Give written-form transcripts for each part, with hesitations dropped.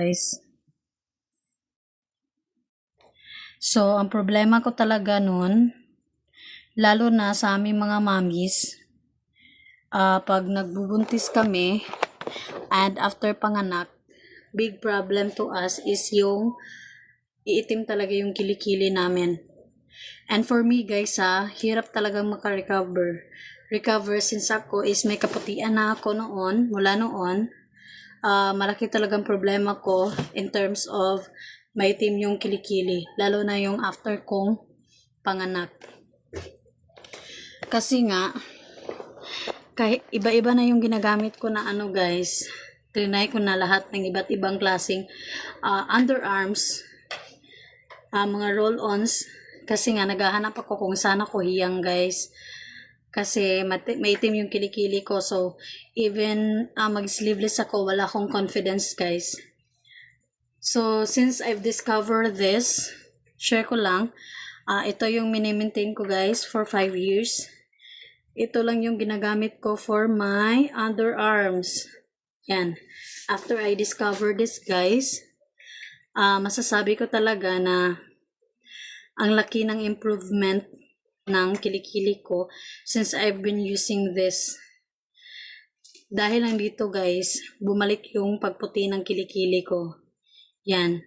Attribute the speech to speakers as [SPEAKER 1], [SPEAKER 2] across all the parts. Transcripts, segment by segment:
[SPEAKER 1] guys. So, ang problema ko talaga nun, lalo na sa aming mga mommies, pag nagbubuntis kami, and after panganak, big problem to us is yung iitim talaga yung kilikili namin. And for me guys hirap talagang maka-recover. Since ako is may kaputian na ako noon, mula noon, malaki talagang problema ko in terms of maitim yung kilikili. Lalo na yung after kong panganak. Kasi nga, kahit iba-iba na yung ginagamit ko na guys, trinay ko na lahat ng iba't ibang klaseng underarms, mga roll-ons, kasi nga naghahanap ako kung saan ako hiyang guys. Kasi maitim yung kilikili ko, so even mag-sleeveless ako, wala akong confidence guys. So since I've discovered this, share ko lang, ito yung mini-maintain ko guys for 5 years. Ito lang yung ginagamit ko for my underarms. Yan. After I discovered this guys, masasabi ko talaga na ang laki ng improvement ng kilikili ko since I've been using this. Dahil lang dito guys, bumalik yung pagputi ng kilikili ko. Yan.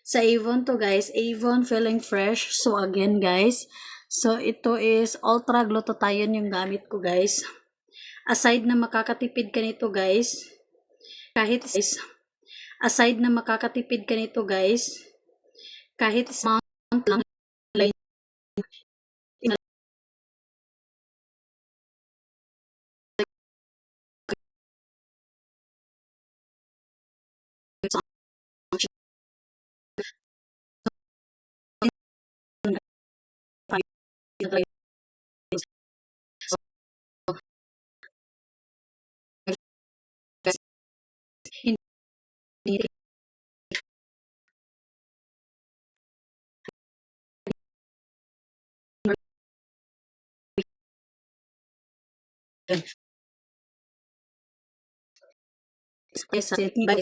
[SPEAKER 1] Sa Avon to guys, Avon Feeling Fresh. So again guys, so ito is Ultra Glutathione yung gamit ko guys. Aside na makakatipid ka nito guys, aside na makakatipid ka nito guys, kahit amount lang,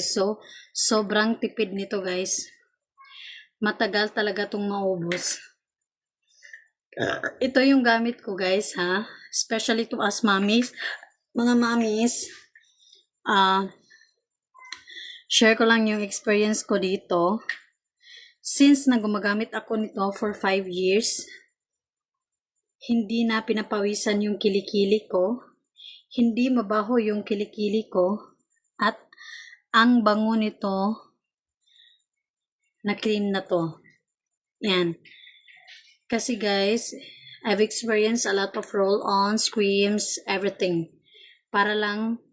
[SPEAKER 1] so sobrang tipid nito guys. Matagal talaga itong maubos. Ito yung gamit ko guys especially to us mommies, mga mommies. Share ko lang yung experience ko dito. Since na gumagamit ako nito for 5 years, hindi na pinapawisan yung kilikili ko, hindi mabaho yung kilikili ko, at ang bango nito na cream na to. Yan. Kasi guys, I've experienced a lot of roll-ons, creams, everything. Para lang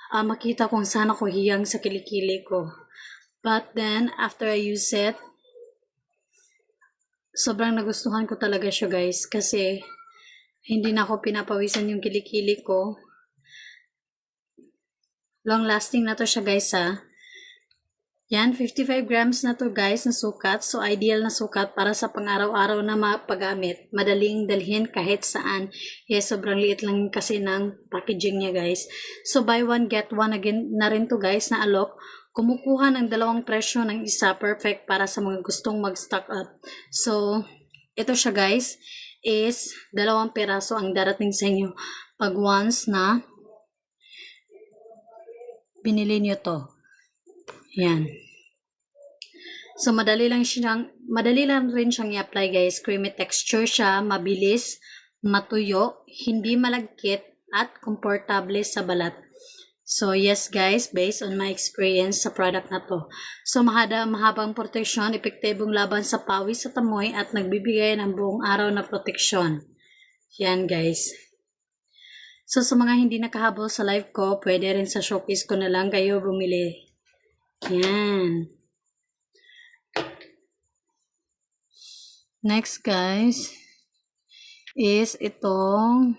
[SPEAKER 1] makita kung saan ako hiyang sa kilikili ko. But then, after I use it, sobrang nagustuhan ko talaga siya guys. Kasi, hindi na ako pinapawisan yung kilikili ko. Long lasting na to siya guys Yan, 55 grams na to guys na sukat. So, ideal na sukat para sa pang-araw-araw na mapagamit. Madaling dalhin kahit saan. Yes, sobrang liit lang kasi ng packaging niya guys. So, buy one, get one again na rin to guys na alok. Kumukuha ng dalawang presyo ng isa. Perfect para sa mga gustong mag-stock up. So, ito siya guys is 2 piraso ang darating sa inyo pag once na binili nyo to. Yan. So, madali lang rin siyang i-apply guys. Creamy texture siya, mabilis, matuyo, hindi malagkit, at komportable sa balat. So, yes guys, based on my experience sa product na to. So, mahabang proteksyon, epektibong laban sa pawis at amoy, at nagbibigay ng buong araw na proteksyon. Yan guys. So, sa mga hindi nakahabol sa live ko, pwede rin sa showcase ko na lang kayo bumili. Yan. Next guys, is itong